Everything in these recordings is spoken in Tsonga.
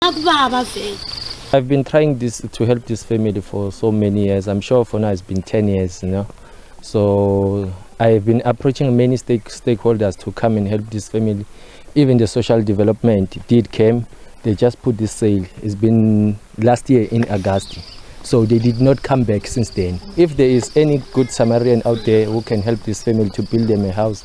I've been trying to help this family for so many years. I'm sure for now it's been 10 years, you know. So I've been approaching many stakeholders to come and help this family. Even the social development did came. They just put this sale. It's been last year in August. So they did not come back since then. If there is any good Samaritan out there who can help this family to build them a house.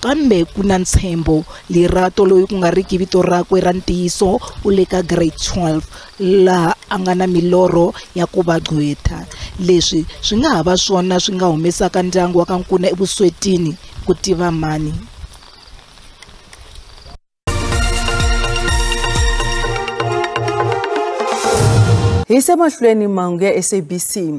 Kambe kuna ntshembo lerato loyi ku nga riki vito rakwe ra ntiyiso u le ka grade 12 la angana miloro ya ku va gqwetha. Leswi swi nga hava swona swi nga humesaka ndyangu wa ka Nkuna evuswetini ku tiva mani. Hi se mahlweni mahungu ya SABC.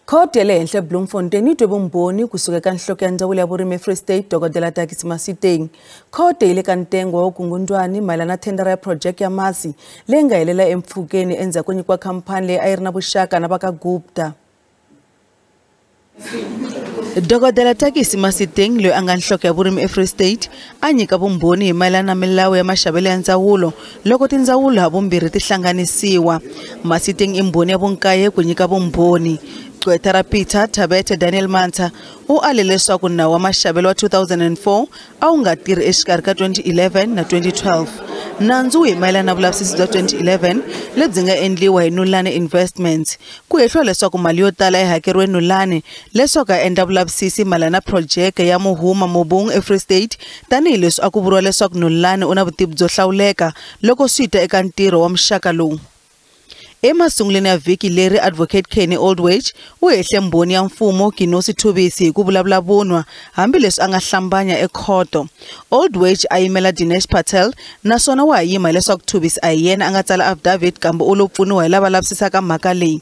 Court ya le henhla Bloemfontein yi twe vumbhoni kusuka ka nhloko ya ndzawulo ya vurimi Free State Dr. Xitsonga. Court yi le ka ntengo wa vukungundwani mayelana na thendara ya project ya masi leyi nga helela empfhukeni endzhaku ko nyikiwa khampani leyi a yi ri na vuxaka na va ka Gupta. Dr. Xitsonga loyi a nga nhloko ya vurimi eFree State a nyika vumbhoni hi mayelana na milawu ya maxavelo ya ndzawulo loko tindzawulo havumbirhi ti hlanganisiwa. Masiteng i mbhoni ya vunkaye ku nyika vumbhoni. Gqwetha Peter Thabete Daniel Mantha u ale leswaku nawu wa maxavelo wa 2004 a wu nga tirhi exikarhi ka 2011 na 2012. Nandzu hi mayelana na vulavisisi bya 2011 lebyi nga endliwa hi Nulane Investments ku hehliwa leswaku mali yo tala yi hakeriwe Nulane leswaku a endla vulavisisi mayelana na project ya Muhuma Mobung eFree State tanihileswi a ku vuriwa leswaku Nulane u na vutivi byo hlawuleka loko swi ta eka ntirho wa muxaka lowu. Emasunguleni ya vhiki leri Advocate Kenny Oldwage u hehle mbhoni ya mfumo Kinosi Thubisi hi ku vulavula vunwa hambileswi a nga hlambanya ekhoto. Oldwage a yimela Dinesh Patel naswona wa ha yima leswaku Thubisi a hi yena a nga tsala affidavit kambe u lo pfuniwa hi lava lavisisaka mhaka leyi.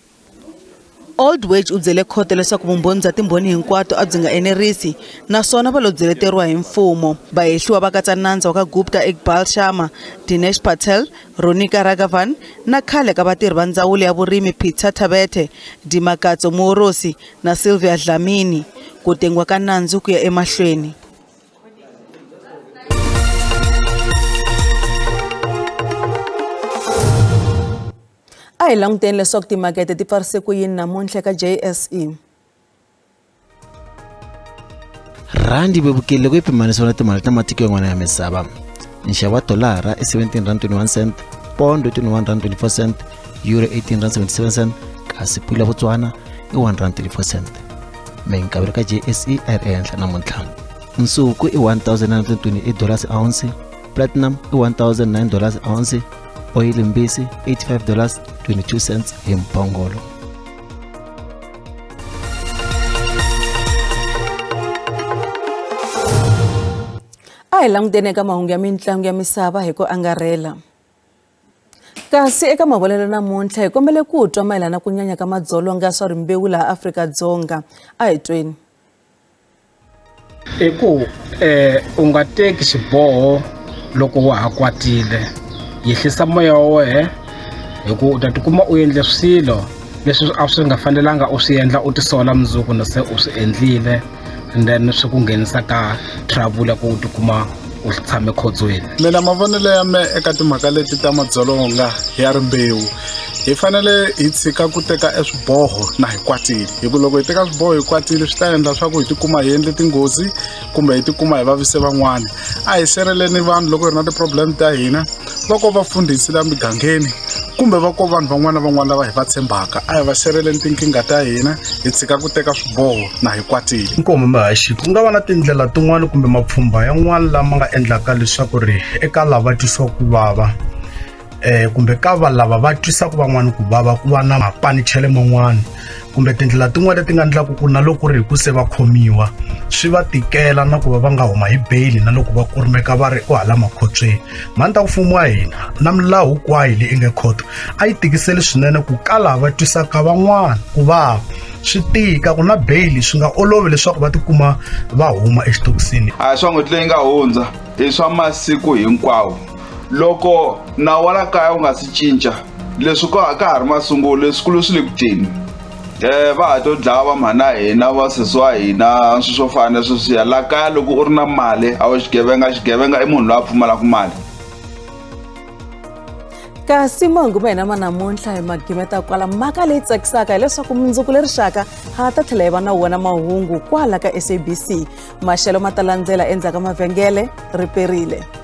Oldwage u byele khoto leswaku vumbhoni bya timbhoni hinkwato a byi nga enerisi naswona va lo byeleteriwa hi mfumo. Vahehliwa va katsa nandza wa ka Gupta Iqbal Sharma, Dinesh Patel, Ronika Raghavan na khale ka vatirhi va ndzawulo ya vurimi Peter Thabete, Dimakatso Morosi na Sylvia Dlamini. Ku tengiwa ka nandzu ku ya emahlweni. A hi languteni leswaku timakete ti pfarise ku yini namuntlha ka JSE. Randi vevukile ku pimanisiwa na timali ta matiko yan'wana ya misava. Nxavo wa dolara i 17.21 cent, pondo 21.24 cent, euro 18.77 cent, kasi pula ya Botswana i 1.34 cent. Menkaveri ka JSE a ri ehenhla namuntlha. Nsuku i $1,928 a ounce, platinum i $1,009 a ounce, oil mbisi $85.22 hi mpongolo. A hi languteni eka mahungu ya mitlangu ya misava hi ku angarhela. Kasi eka mavolelo namuntlha hi kombele ku twa mayelana ku nyanya ka madzolonga ya swa rimbewu laha Afrika-Dzonga. A hi tweni. U nga teki xiboho loko wa ha kwatile. Yehlisa moya wa wena hi ku u ta tikuma u endle swilo leswi a swi nga fanelanga u swi endla u tisola mundzuku no se u swi endlile and then swi ku nghenisa ka trouble ya ku u tikuma u tshame khodzweni. Mina mavonelo ya me eka timhaka leti ta madzolonga ya rimbewu hi fanele hi tshika ku teka eswiboho na hi kwatile hi ku loko hi teka swiboho hi kwatile swi ta endla swa ku hi tikuma hi endle tinghozi kumbe hi tikuma hi vavise van'wana. A hi sirheleleni vanhu loko hi ri na ti-problem ta hina va ko vafundhisi la migangeni kumbe va ko vanhu van'wana lava hi va tshembaka. A hi va sirheleleni tinkingha ta hina hi tshika ku teka swiboho na hi kwatile. Inkomo mahaxi ku nga va na tindlela tin'wana kumbe mapfhumba yan'wana lama nga endlaka leswaku ri eka lava twisiwa ku vava kumbe ka lava va twisaka van'wana ku vava ku va na mapanichele man'wana kumbe tindlela tin'wana leti nga endlaka ku na loko ri hi ku se va khomiwa swi va tikela na ku va nga huma hi bail na loko va kurumeka va ri o hala makhotsweni. Mani ta mfumo wa hina na milawu hinkwayo leyi nge khoto a yi tikiseli swinene ku ka lava twisaka van'wana ku vava swi tika ku na bail swi nga olovi leswaku va tikuma va huma exitokisini. A swa ngoti leyi nga hundza hi swa masiku hinkwawo. Loko na wala kaya u nga si cinca leswi ka ha ri masungulo leswikulu swi le ku teni. Va ha to dlaya va mhana hina va sesi wa hina swi swo fana sweswiya la kaya loko u ri na mali a wu xigevenga i munhu loyi a pfumalaka mali. kasi Mahungu ma hina ma namuntlha hi magimeta kwala mhaka leyi tsakisaka hileswaku mundzuku leri rixaka ha ta tlhela hi va na wona mahungu kwala ka SABC maxelo ma ta landzela endzhaku ka mavhengele riperile